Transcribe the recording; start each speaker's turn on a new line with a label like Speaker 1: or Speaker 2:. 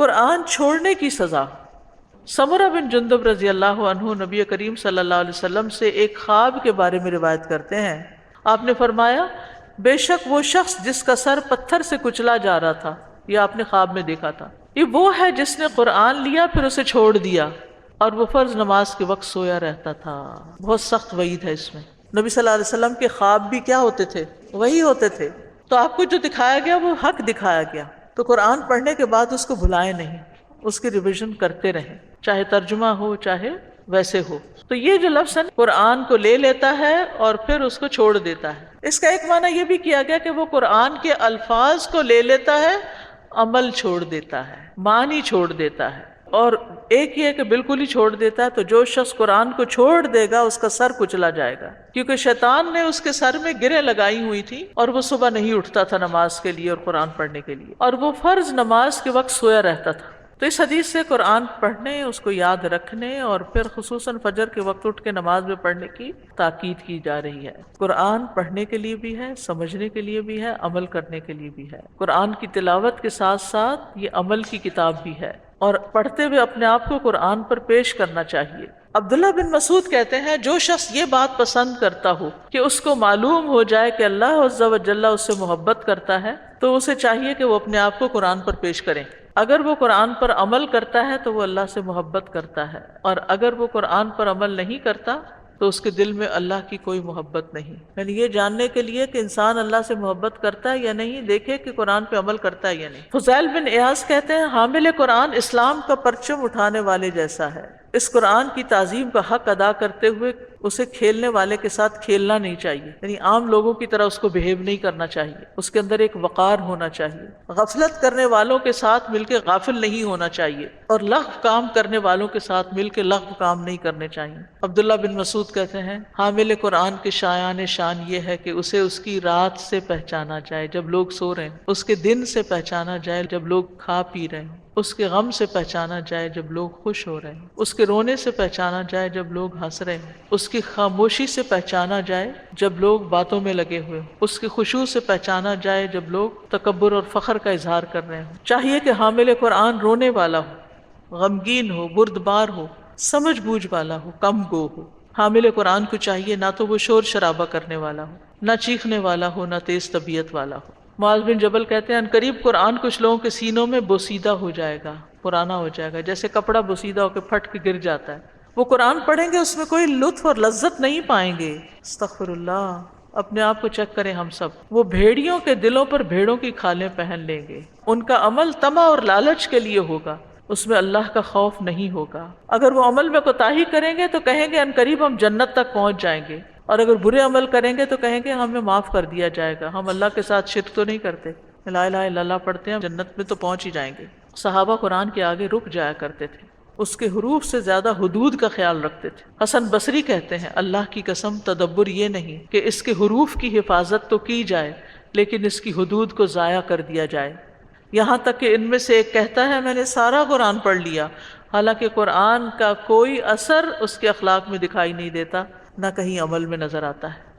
Speaker 1: قرآن چھوڑنے کی سزا۔ سمرہ بن جندب رضی اللہ عنہ نبی کریم صلی اللہ علیہ وسلم سے ایک خواب کے بارے میں روایت کرتے ہیں۔ آپ نے فرمایا بے شک وہ شخص جس کا سر پتھر سے کچلا جا رہا تھا، یہ آپ نے خواب میں دیکھا تھا، یہ وہ ہے جس نے قرآن لیا پھر اسے چھوڑ دیا اور وہ فرض نماز کے وقت سویا رہتا تھا۔ بہت سخت وعید ہے اس میں۔ نبی صلی اللہ علیہ وسلم کے خواب بھی کیا ہوتے تھے؟ وہی ہوتے تھے۔ تو آپ کو جو دکھایا گیا وہ حق دکھایا گیا، تو قرآن پڑھنے کے بعد اس کو بھلائیں نہیں، اس کی ریویژن کرتے رہیں، چاہے ترجمہ ہو چاہے ویسے ہو۔ تو یہ جو لفظ ہے قرآن کو لے لیتا ہے اور پھر اس کو چھوڑ دیتا ہے، اس کا ایک معنی یہ بھی کیا گیا کہ وہ قرآن کے الفاظ کو لے لیتا ہے، عمل چھوڑ دیتا ہے، معنی چھوڑ دیتا ہے۔ اور ایک یہ کہ بالکل ہی چھوڑ دیتا ہے، تو جو شخص قرآن کو چھوڑ دے گا اس کا سر کچلا جائے گا، کیونکہ شیطان نے اس کے سر میں گریں لگائی ہوئی تھی اور وہ صبح نہیں اٹھتا تھا نماز کے لیے اور قرآن پڑھنے کے لیے، اور وہ فرض نماز کے وقت سویا رہتا تھا۔ تو اس حدیث سے قرآن پڑھنے، اس کو یاد رکھنے اور پھر خصوصاً فجر کے وقت اٹھ کے نماز میں پڑھنے کی تاکید کی جا رہی ہے۔ قرآن پڑھنے کے لیے بھی ہے، سمجھنے کے لیے بھی ہے، عمل کرنے کے لیے بھی ہے۔ قرآن کی تلاوت کے ساتھ ساتھ یہ عمل کی کتاب بھی ہے، اور پڑھتے ہوئے اپنے آپ کو قرآن پر پیش کرنا چاہیے۔ عبداللہ بن مسعود کہتے ہیں جو شخص یہ بات پسند کرتا ہو کہ اس کو معلوم ہو جائے کہ اللہ عز و جل اس سے محبت کرتا ہے، تو اسے چاہیے کہ وہ اپنے آپ کو قرآن پر پیش کریں۔ اگر وہ قرآن پر عمل کرتا ہے تو وہ اللہ سے محبت کرتا ہے، اور اگر وہ قرآن پر عمل نہیں کرتا تو اس کے دل میں اللہ کی کوئی محبت نہیں۔ یعنی یہ جاننے کے لیے کہ انسان اللہ سے محبت کرتا ہے یا نہیں، دیکھے کہ قرآن پہ عمل کرتا ہے یا نہیں۔ فضیل بن ایاز کہتے ہیں حامل قرآن اسلام کا پرچم اٹھانے والے جیسا ہے، اس قرآن کی تعظیم کا حق ادا کرتے ہوئے اسے کھیلنے والے کے ساتھ کھیلنا نہیں چاہیے، یعنی عام لوگوں کی طرح اس کو بہیو نہیں کرنا چاہیے، اس کے اندر ایک وقار ہونا چاہیے، غفلت کرنے والوں کے ساتھ مل کے غافل نہیں ہونا چاہیے، اور لغو کام کرنے والوں کے ساتھ مل کے لغو کام نہیں کرنے چاہیے۔ عبداللہ بن مسعود کہتے ہیں حامل قرآن کے شایان شان یہ ہے کہ اسے اس کی رات سے پہچانا جائے جب لوگ سو رہے ہیں، اس کے دن سے پہچانا جائے جب لوگ کھا پی رہے ہیں، اس کے غم سے پہچانا جائے جب لوگ خوش ہو رہے ہیں، اس کے رونے سے پہچانا جائے جب لوگ ہنس رہے ہیں، اس کی خاموشی سے پہچانا جائے جب لوگ باتوں میں لگے ہوئے ہوں، اس کی خشوع سے پہچانا جائے جب لوگ تکبر اور فخر کا اظہار کر رہے ہوں۔ چاہیے کہ حامل قرآن رونے والا ہو، غمگین ہو، بردبار ہو، سمجھ بوجھ والا ہو، کم گو ہو۔ حامل قرآن کو چاہیے نہ تو وہ شور شرابہ کرنے والا ہو، نہ چیخنے والا ہو، نہ تیز طبیعت والا ہو۔ معاذ بن جبل کہتے ہیں عنقریب قرآن کچھ لوگوں کے سینوں میں بوسیدہ ہو جائے گا، پرانا ہو جائے گا، جیسے کپڑا بوسیدہ ہو کے پھٹ کے گر جاتا ہے۔ وہ قرآن پڑھیں گے اس میں کوئی لطف اور لذت نہیں پائیں گے۔ استغفر اللہ، اپنے آپ کو چیک کریں ہم سب۔ وہ بھیڑیوں کے دلوں پر بھیڑوں کی کھالیں پہن لیں گے، ان کا عمل طمع اور لالچ کے لیے ہوگا، اس میں اللہ کا خوف نہیں ہوگا۔ اگر وہ عمل میں کوتاہی کریں گے تو کہیں گے عنقریب ہم جنت تک پہنچ جائیں گے، اور اگر برے عمل کریں گے تو کہیں گے ہمیں معاف کر دیا جائے گا، ہم اللہ کے ساتھ شرک تو نہیں کرتے، لا الہ الا اللہ پڑھتے ہیں، جنت میں تو پہنچ ہی جائیں گے۔ صحابہ قرآن کے آگے رک جایا کرتے تھے، اس کے حروف سے زیادہ حدود کا خیال رکھتے تھے۔ حسن بصری کہتے ہیں اللہ کی قسم تدبر یہ نہیں کہ اس کے حروف کی حفاظت تو کی جائے لیکن اس کی حدود کو ضائع کر دیا جائے، یہاں تک کہ ان میں سے ایک کہتا ہے میں نے سارا قرآن پڑھ لیا، حالانکہ قرآن کا کوئی اثر اس کے اخلاق میں دکھائی نہیں دیتا، نہ کہیں عمل میں نظر آتا ہے۔